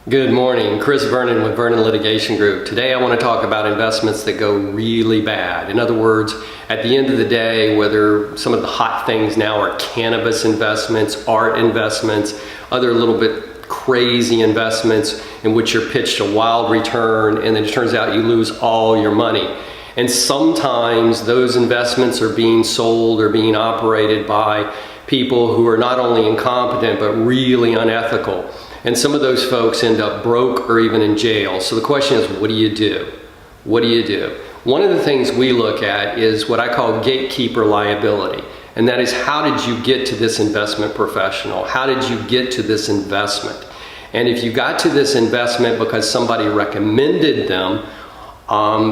Good morning, Chris Vernon with Vernon Litigation Group. Today I want to talk about investments that go really bad. In other words, at the end of the day, whether some of the hot things now are cannabis investments, art investments, other little bit crazy investments in which you're pitched a wild return and then it turns out you lose all your money. And sometimes those investments are being sold or being operated by people who are not only incompetent but really unethical. And some of those folks end up broke or even in jail. So the question is, what do you do? What do you do? One of the things we look at is what I call gatekeeper liability. And that is, how did you get to this investment professional? How did you get to this investment? And if you got to this investment because somebody recommended them,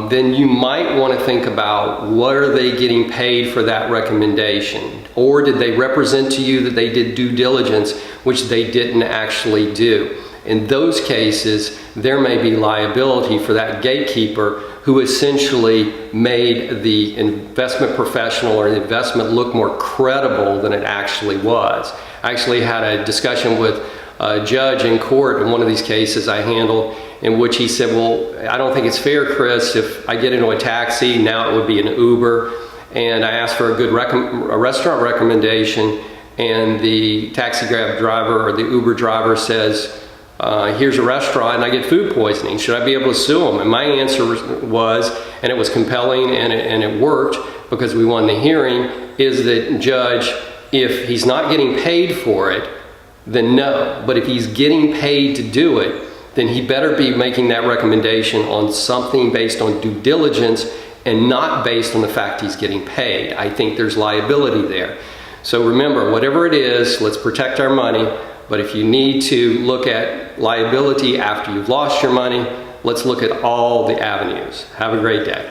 then you might want to think about, what are they getting paid for that recommendation? Or did they represent to you that they did due diligence, which they didn't actually do? In those cases, there may be liability for that gatekeeper who essentially made the investment professional or the investment look more credible than it actually was. I actually had a discussion with a judge in court in one of these cases I handled, in which he said, well, I don't think it's fair, Chris, if I get into a taxi, now it would be an Uber, and I asked for a restaurant recommendation, and the taxi cab driver or the Uber driver says, here's a restaurant, and I get food poisoning. Should I be able to sue him? And my answer was, and it was compelling and it worked because we won the hearing, is that, Judge, if he's not getting paid for it, then no. But if he's getting paid to do it, then he better be making that recommendation on something based on due diligence and not based on the fact he's getting paid. I think there's liability there. So remember, whatever it is, let's protect our money. But if you need to look at liability after you've lost your money, let's look at all the avenues. Have a great day.